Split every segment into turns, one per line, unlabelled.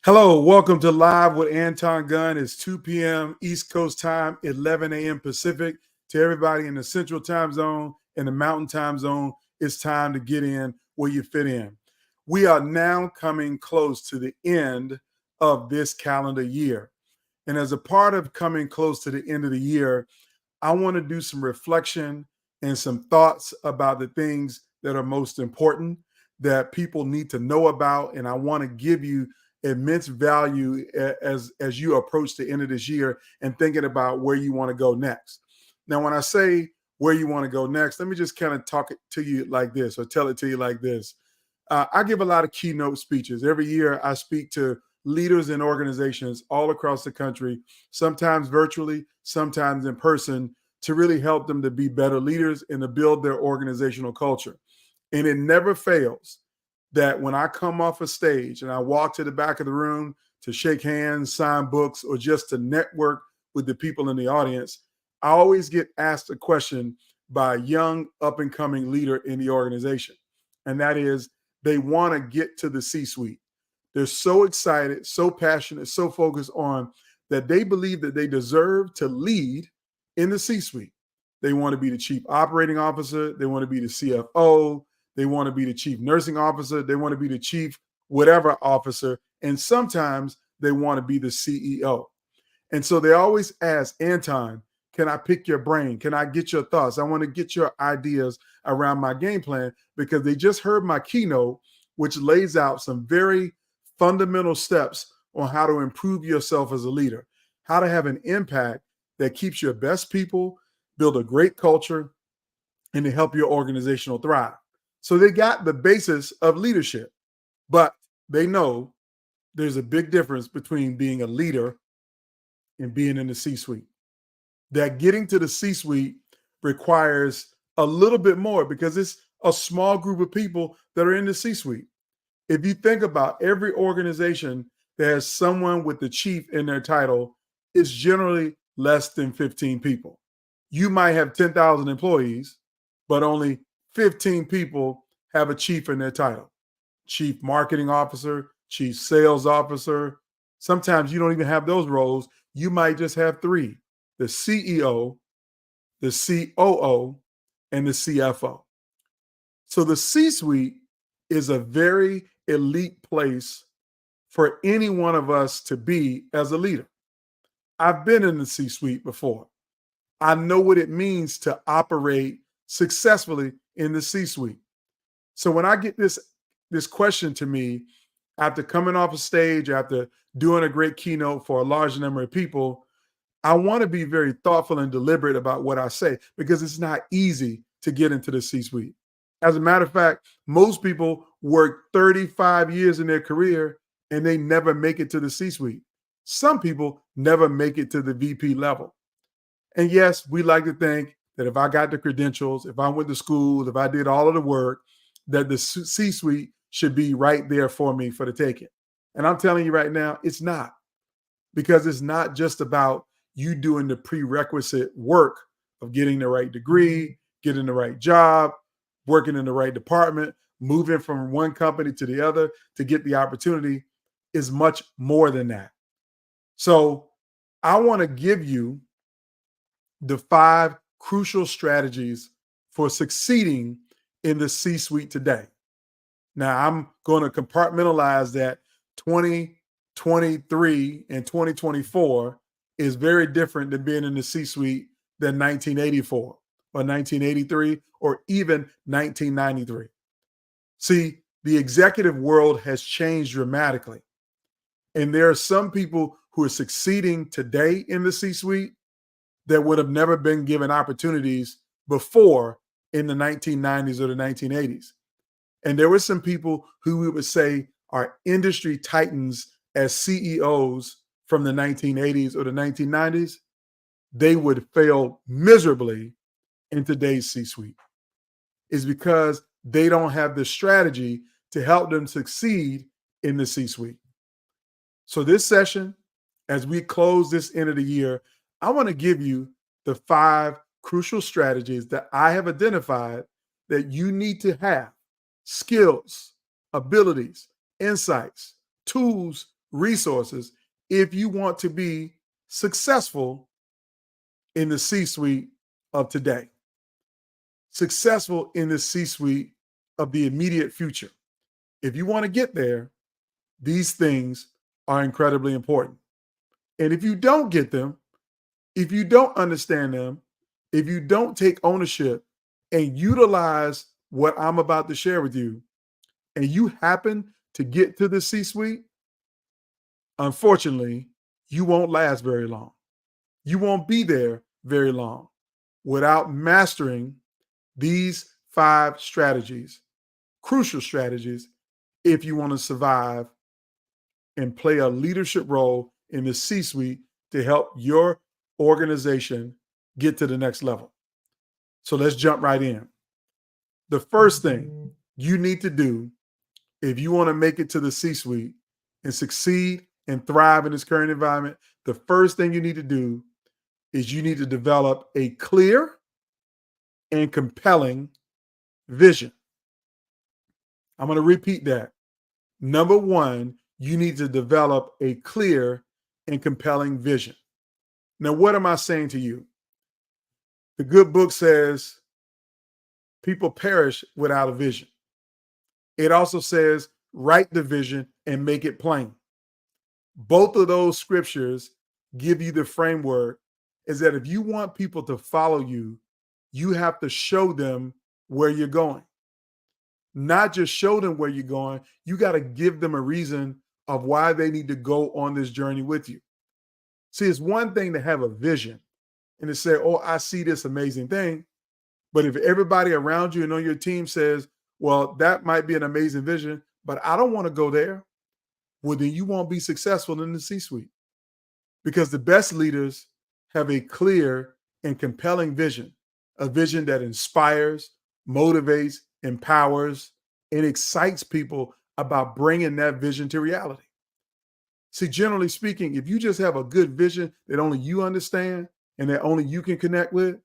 Hello, welcome to Live with Anton Gunn. It's 2 p.m. East Coast time, 11 a.m. Pacific. To everybody in the Central Time Zone and the Mountain Time Zone, it's time to get in where you fit in. We are now coming close to the end of this calendar year. And as a part of coming close to the end of the year, I want to do some reflection and some thoughts about the things that are most important that people need to know about. And I want to give you immense value as you approach the end of this year and thinking about where you want to go next. Now, when I say where you want to go next, let me just kind of talk it to you like this or tell it to you like this. I give a lot of keynote speeches. Every year I speak to leaders and organizations all across the country, sometimes virtually, sometimes in person, to really help them to be better leaders and to build their organizational culture. And it never fails that when I come off a stage and I walk to the back of the room to shake hands, sign books, or just to network with the people in the audience, I always get asked a question by a young up and coming leader in the organization. And that is, they want to get to the C-suite. They're so excited, so passionate, so focused on that they believe that they deserve to lead in the C-suite. They want to be the chief operating officer. They want to be the CFO. They want to be the chief nursing officer. They want to be the chief whatever officer. And sometimes they want to be the CEO. And so they always ask, Anton, can I pick your brain? Can I get your thoughts? I want to get your ideas around my game plan because they just heard my keynote, which lays out some very fundamental steps on how to improve yourself as a leader, how to have an impact that keeps your best people, build a great culture, and to help your organizational thrive. So they got the basis of leadership, but they know there's a big difference between being a leader and being in the C-suite. That getting to the C-suite requires a little bit more because it's a small group of people that are in the C-suite. If you think about every organization that has someone with the chief in their title, it's generally less than 15 people. You might have 10,000 employees, but only 15 people have a chief in their title. Chief marketing officer, chief sales officer. Sometimes you don't even have those roles. You might just have three: the CEO, the COO, and the CFO. So the C-suite is a very elite place for any one of us to be as a leader. I've been in the C-suite before. I know what it means to operate successfully in the C-suite. So when I get this question to me after coming off a stage, after doing a great keynote for a large number of people, I want to be very thoughtful and deliberate about what I say because it's not easy to get into the C-suite. As a matter of fact, most people work 35 years in their career and they never make it to the C-suite. Some people never make it to the VP level. And yes, we like to think that if I got the credentials, if I went to school, if I did all of the work, that the C-suite should be right there for me for the taking. And I'm telling you right now, it's not, because it's not just about you doing the prerequisite work of getting the right degree, getting the right job, working in the right department, moving from one company to the other to get the opportunity. Is much more than that. So I want to give you the 5 crucial strategies for succeeding in the C-suite today. Now, I'm going to compartmentalize that 2023 and 2024 is very different than being in the C-suite than 1984 or 1983 or even 1993. See, the executive world has changed dramatically. And there are some people who are succeeding today in the C-suite that would have never been given opportunities before in the 1990s or the 1980s. And there were some people who we would say are industry titans as CEOs from the 1980s or the 1990s. They would fail miserably in today's C-suite. Is because they don't have the strategy to help them succeed in the C-suite. So this session, as we close this end of the year, I want to give you the 5 crucial strategies that I have identified that you need to have: skills, abilities, insights, tools resources if you want to be successful in the C-suite of today, successful in the C-suite of the immediate future. If you want to get there, these things are incredibly important. And if you don't get them, if you don't understand them, if you don't take ownership and utilize what I'm about to share with you, and you happen to get to the C-suite, unfortunately, you won't last very long. You won't be there very long without mastering these 5 strategies, crucial strategies, if you want to survive and play a leadership role in the C-suite to help your organization get to the next level. So let's jump right in. The first thing you need to do if you want to make it to the C-suite and succeed and thrive in this current environment, the first thing you need to do is you need to develop a clear and compelling vision. I'm going to repeat that. Number one, you need to develop a clear and compelling vision. Now, what am I saying to you? The good book says people perish without a vision. It also says write the vision and make it plain. Both of those scriptures give you the framework is that if you want people to follow you, you have to show them where you're going. Not just show them where you're going, you got to give them a reason of why they need to go on this journey with you. See, it's one thing to have a vision and to say, oh, I see this amazing thing. But if everybody around you and on your team says, well, that might be an amazing vision, but I don't want to go there, well, then you won't be successful in the C-suite. Because the best leaders have a clear and compelling vision, a vision that inspires, motivates, empowers, and excites people about bringing that vision to reality. See, generally speaking, if you just have a good vision that only you understand and that only you can connect with,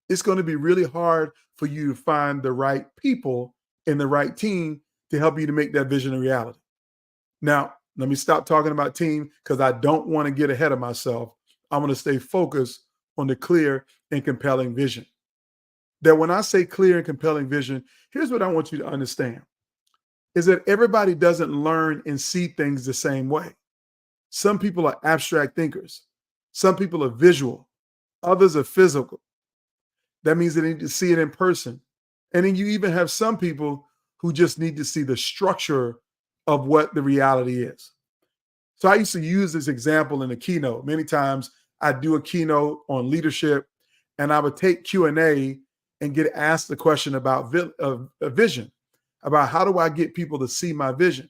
it's going to be really hard for you to find the right people and the right team to help you to make that vision a reality. Now, let me stop talking about team because I don't want to get ahead of myself. I'm going to stay focused on the clear and compelling vision. That when I say clear and compelling vision, here's what I want you to understand is that everybody doesn't learn and see things the same way. Some people are abstract thinkers. Some people are visual. Others are physical. That means they need to see it in person. And then you even have some people who just need to see the structure of what the reality is. So I used to use this example in a keynote. Many times I do a keynote on leadership and I would take Q&A and get asked the question about a vision, about how do I get people to see my vision?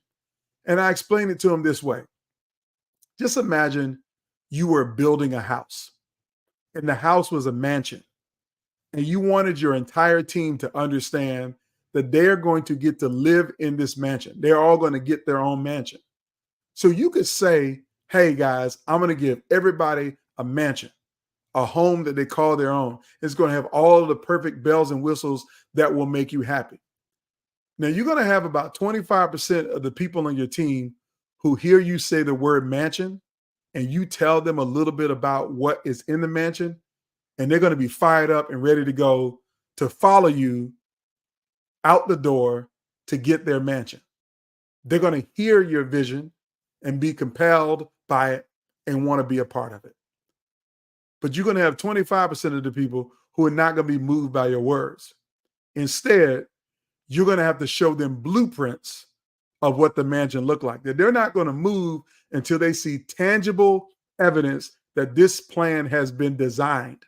And I explained it to them this way. Just imagine you were building a house and the house was a mansion and you wanted your entire team to understand that they're going to get to live in this mansion. They're all going to get their own mansion. So you could say, hey guys, I'm going to give everybody a mansion, a home that they call their own. It's going to have all of the perfect bells and whistles that will make you happy. Now you're going to have about 25% of the people on your team who hear you say the word mansion and you tell them a little bit about what is in the mansion, and they're going to be fired up and ready to go to follow you out the door to get their mansion. They're going to hear your vision and be compelled by it and want to be a part of it. But you're going to have 25% of the people who are not going to be moved by your words. Instead, you're going to have to show them blueprints of what the mansion looked like. That they're not going to move until they see tangible evidence that this plan has been designed,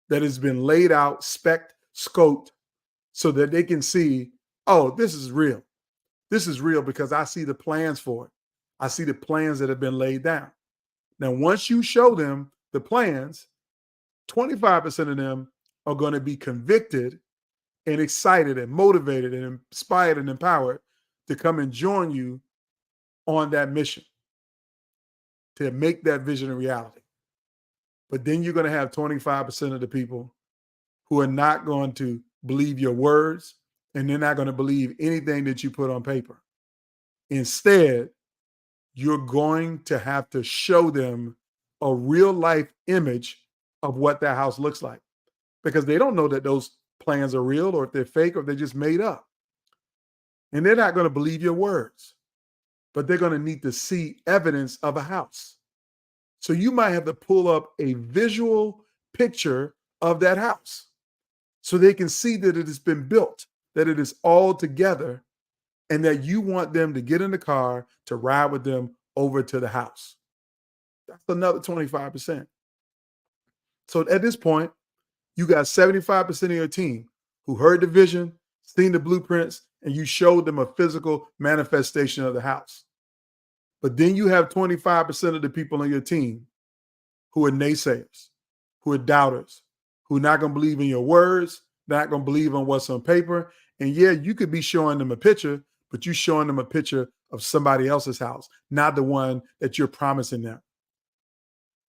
that has been laid out, spec'd, scoped, so that they can see, oh, this is real. This is real because I see the plans for it. I see the plans that have been laid down. Now, once you show them the plans, 25% of them are going to be convicted and excited and motivated and inspired and empowered to come and join you on that mission to make that vision a reality. But then you're going to have 25% of the people who are not going to believe your words and they're not going to believe anything that you put on paper. Instead, you're going to have to show them a real life image of what that house looks like, because they don't know that those plans are real or if they're fake or they're just made up. And they're not going to believe your words, but they're going to need to see evidence of a house. So you might have to pull up a visual picture of that house so they can see that it has been built, that it is all together, and that you want them to get in the car to ride with them over to the house. That's another 25%. So at this point, you got 75% of your team who heard the vision, seen the blueprints, and you showed them a physical manifestation of the house. But then you have 25% of the people on your team who are naysayers, who are doubters, who are not going to believe in your words, not going to believe on what's on paper. And yeah, you could be showing them a picture, but you're showing them a picture of somebody else's house, not the one that you're promising them.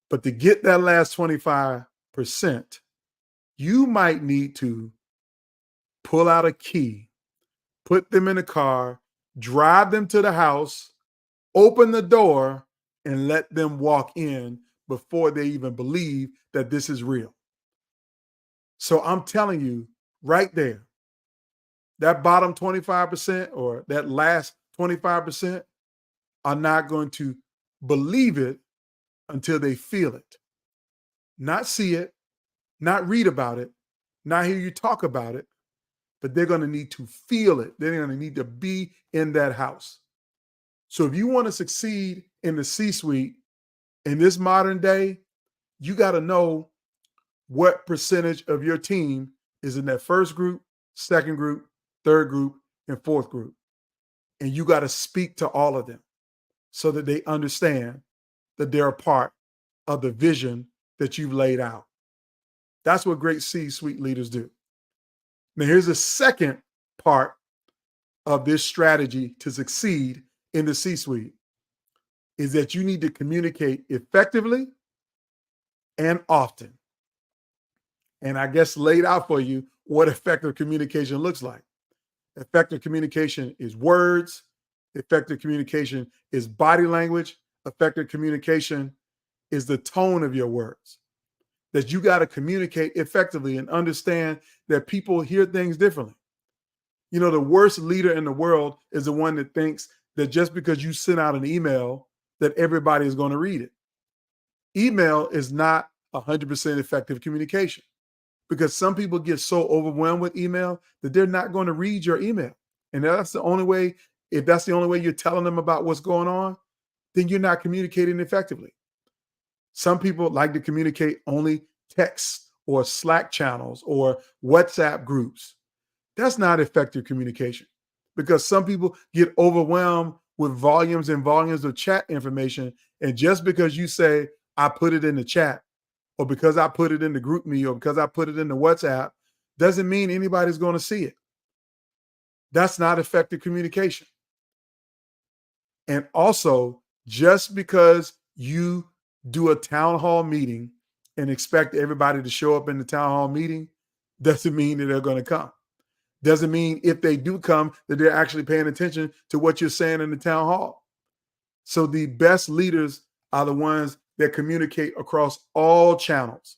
But to get that last 25%, you might need to pull out a key, put them in a car, drive them to the house, open the door, and let them walk in before they even believe that this is real. So I'm telling you right there, that bottom 25% or that last 25% are not going to believe it until they feel it. Not see it, not read about it, not hear you talk about it, but they're going to need to feel it. They're going to need to be in that house. So if you want to succeed in the C-suite in this modern day, you got to know what percentage of your team is in that first group, second group, third group, and fourth group. And you got to speak to all of them so that they understand that they're a part of the vision that you've laid out. That's what great C-suite leaders do. Now, here's the second part of this strategy to succeed in the C-suite is that you need to communicate effectively and often. And I guess laid out for you what effective communication looks like. Effective communication is words. Effective communication is body language. Effective communication is the tone of your words. That you got to communicate effectively and understand that people hear things differently. You know, the worst leader in the world is the one that thinks that just because you send out an email that everybody is going to read it. Email is not 100% effective communication because some people get so overwhelmed with email that they're not going to read your email. And that's the only way, if that's the only way you're telling them about what's going on, then you're not communicating effectively. Some people like to communicate only text or Slack channels or WhatsApp groups. That's not effective communication because some people get overwhelmed with volumes and volumes of chat information. And just because you say, I put it in the chat, or because I put it in the group me, or because I put it in the WhatsApp, doesn't mean anybody's going to see it. That's not effective communication. And also, just because you do a town hall meeting and expect everybody to show up in the town hall meeting doesn't mean that they're going to come. Doesn't mean if they do come that they're actually paying attention to what you're saying in the town hall. So the best leaders are the ones that communicate across all channels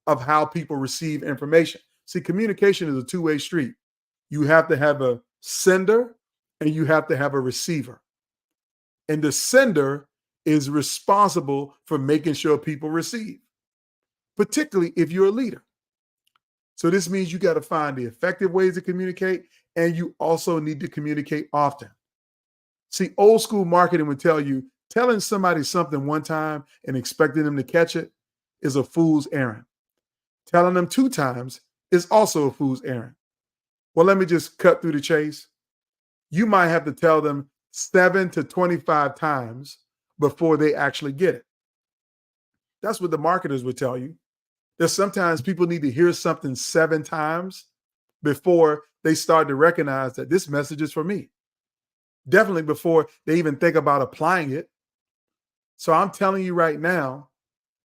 of how people receive information. See, communication is a two-way street. You have to have a sender and you have to have a receiver. And the sender is responsible for making sure people receive, particularly if you're a leader. So this means you got to find the effective ways to communicate, and you also need to communicate often. See, old school marketing would tell you telling somebody something one time and expecting them to catch it is a fool's errand. Telling them 2 times is also a fool's errand. Well, let me just cut through the chase. You might have to tell them 7 to 25 times before they actually get it. That's what the marketers would tell you. That sometimes people need to hear something 7 times before they start to recognize that this message is for me. Definitely before they even think about applying it. So I'm telling you right now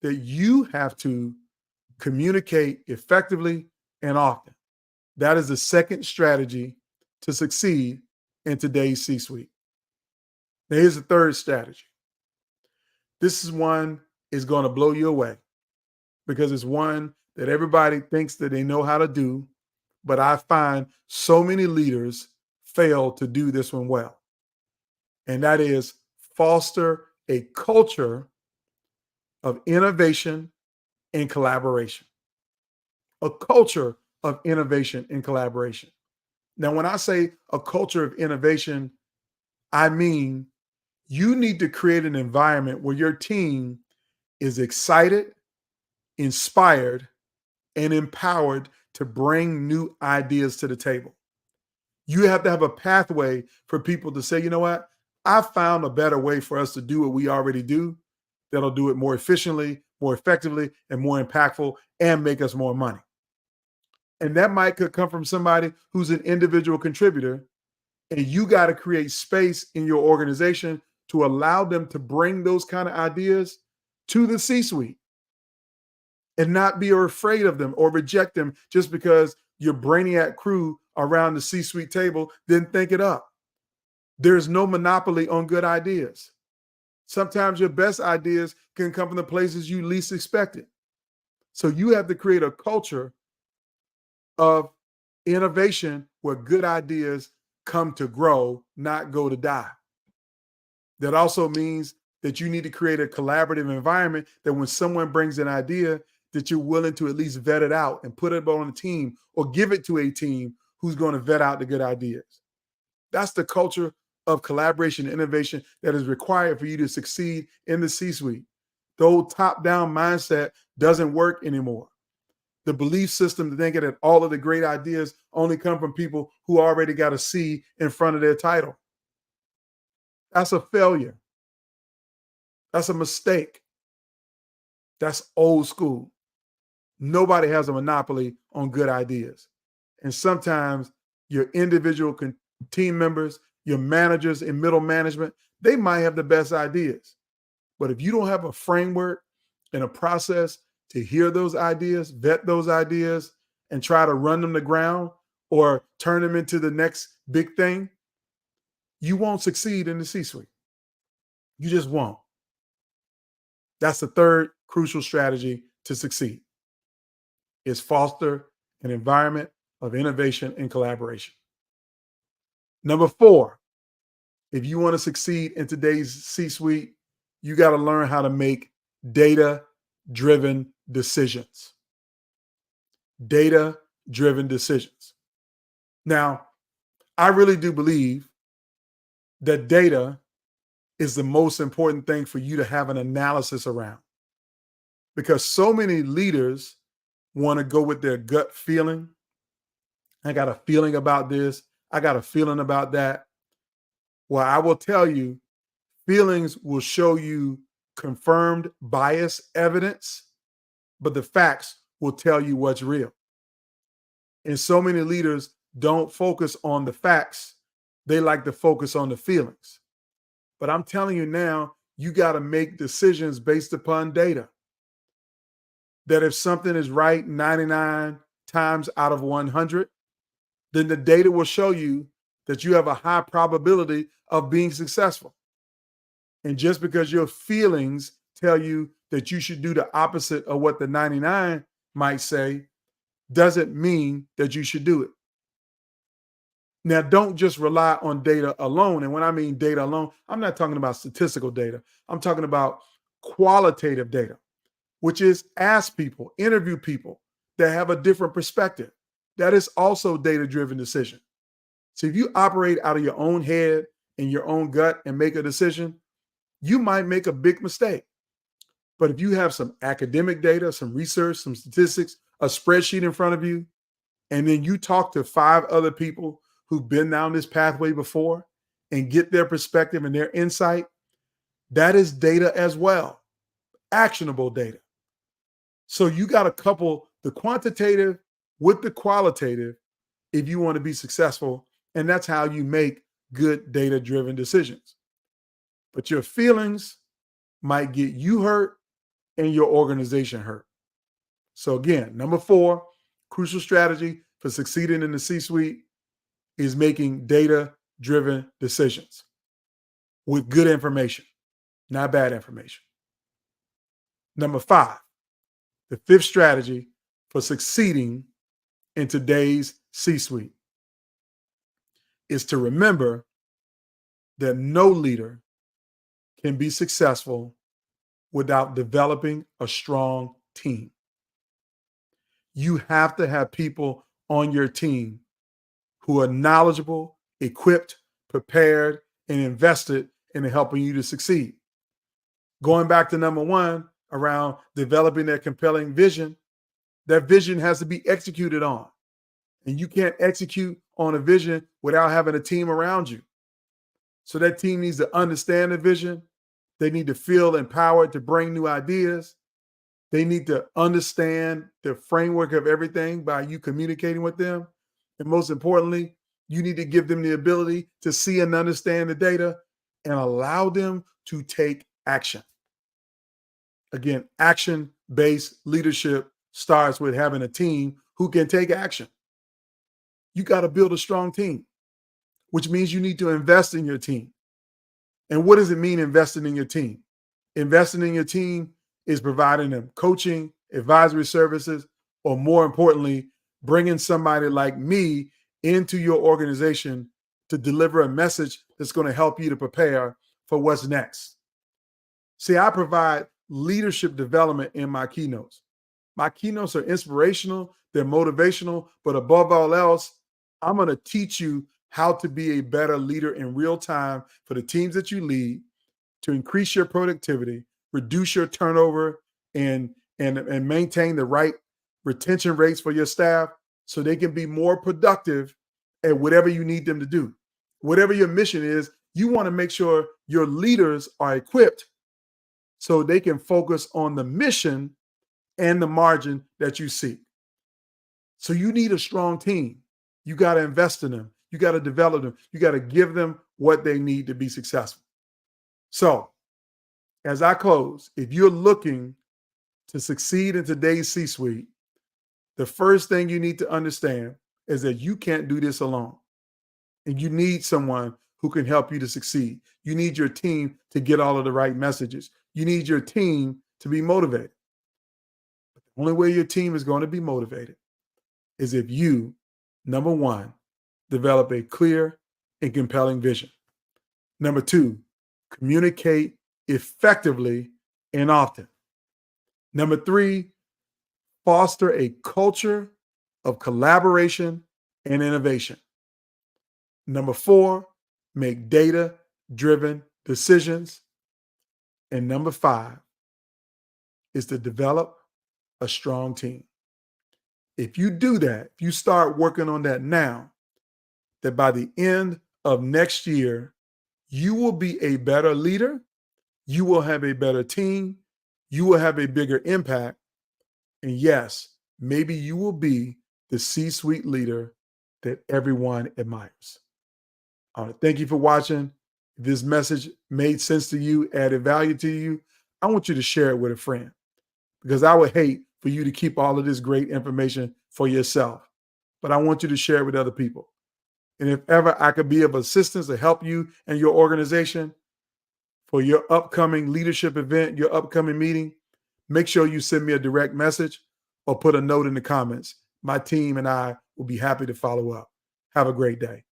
that you have to communicate effectively and often. That is the second strategy to succeed in today's C-suite. Now, here's the third strategy. This is one is going to blow you away because it's one that everybody thinks that they know how to do, but I find so many leaders fail to do this one well. And that is foster a culture of innovation and collaboration. A culture of innovation and collaboration. Now, when I say a culture of innovation, I mean you need to create an environment where your team is excited, inspired, and empowered to bring new ideas to the table. You have to have a pathway for people to say, you know what? I found a better way for us to do what we already do that'll do it more efficiently, more effectively, and more impactful and make us more money. And that could come from somebody who's an individual contributor. And you got to create space in your organization to allow them to bring those kind of ideas to the C-suite and not be afraid of them or reject them just because your brainiac crew around the C-suite table didn't think it up. There's no monopoly on good ideas. Sometimes your best ideas can come from the places you least expect it. So you have to create a culture of innovation where good ideas come to grow, not go to die. That also means that you need to create a collaborative environment that when someone brings an idea, that you're willing to at least vet it out and put it on a team or give it to a team who's going to vet out the good ideas. That's the culture of collaboration and innovation that is required for you to succeed in the C-suite. The old top-down mindset doesn't work anymore. The belief system thinking that all of the great ideas only come from people who already got a C in front of their title. That's a failure. That's a mistake. That's old school. Nobody has a monopoly on good ideas. And sometimes your individual team members, your managers in middle management, they might have the best ideas. But if you don't have a framework and a process to hear those ideas, vet those ideas, and try to run them to ground or turn them into the next big thing, you won't succeed in the C-suite. You just won't. That's the third crucial strategy to succeed, is foster an environment of innovation and collaboration. Number 4, if you want to succeed in today's C-suite, you got to learn how to make data-driven decisions. Data-driven decisions. Now, I really do believe that data is the most important thing for you to have an analysis around, because so many leaders want to go with their gut feeling. I got a feeling about this. I got a feeling about that. Well, I will tell you, feelings will show you confirmed bias evidence, but the facts will tell you what's real. And so many leaders don't focus on the facts. They like to focus on the feelings. But I'm telling you now, you got to make decisions based upon data. That if something is right 99 times out of 100, then the data will show you that you have a high probability of being successful. And just because your feelings tell you that you should do the opposite of what the 99 might say, doesn't mean that you should do it. Now, don't just rely on data alone. And when I mean data alone, I'm not talking about statistical data. I'm talking about qualitative data, which is ask people, interview people that have a different perspective. That is also data-driven decision. So if you operate out of your own head and your own gut and make a decision, you might make a big mistake. But if you have some academic data, some research, some statistics, a spreadsheet in front of you, and then you talk to 5 other people who've been down this pathway before and get their perspective and their insight, that is data as well, actionable data. So you got to couple the quantitative with the qualitative if you want to be successful. And that's how you make good data-driven decisions. But your feelings might get you hurt and your organization hurt. So again, number 4, crucial strategy for succeeding in the C-suite is making data-driven decisions with good information, not bad information. Number 5, the fifth strategy for succeeding in today's C-suite is to remember that no leader can be successful without developing a strong team. You have to have people on your team who are knowledgeable, equipped, prepared, and invested in helping you to succeed. Going back to number 1 around developing that compelling vision, that vision has to be executed on. And you can't execute on a vision without having a team around you. So that team needs to understand the vision. They need to feel empowered to bring new ideas. They need to understand the framework of everything by you communicating with them. And most importantly, you need to give them the ability to see and understand the data and allow them to take action. Again, action-based leadership starts with having a team who can take action. You got to build a strong team, which means you need to invest in your team. And what does it mean investing in your team? Investing in your team is providing them coaching, advisory services, or more importantly, bringing somebody like me into your organization to deliver a message that's going to help you to prepare for what's next. See, I provide leadership development in my keynotes. My keynotes are inspirational, they're motivational, but above all else, I'm going to teach you how to be a better leader in real time for the teams that you lead, to increase your productivity, reduce your turnover, and maintain the right retention rates for your staff so they can be more productive at whatever you need them to do. Whatever your mission is, you want to make sure your leaders are equipped so they can focus on the mission and the margin that you seek. So you need a strong team. You got to invest in them. You got to develop them. You got to give them what they need to be successful. So as I close, if you're looking to succeed in today's C-suite, the first thing you need to understand is that you can't do this alone. And you need someone who can help you to succeed. You need your team to get all of the right messages. You need your team to be motivated. But the only way your team is going to be motivated is if you, number 1, develop a clear and compelling vision. Number 2, communicate effectively and often. Number 3, foster a culture of collaboration and innovation. Number 4, make data-driven decisions. And number 5 is to develop a strong team. If you do that, if you start working on that now, that by the end of next year, you will be a better leader, you will have a better team, you will have a bigger impact, and yes, maybe you will be the C-suite leader that everyone admires. I want to thank you for watching. If this message made sense to you, added value to you, I want you to share it with a friend, because I would hate for you to keep all of this great information for yourself, but I want you to share it with other people. And if ever I could be of assistance to help you and your organization for your upcoming leadership event, your upcoming meeting, make sure you send me a direct message or put a note in the comments. My team and I will be happy to follow up. Have a great day.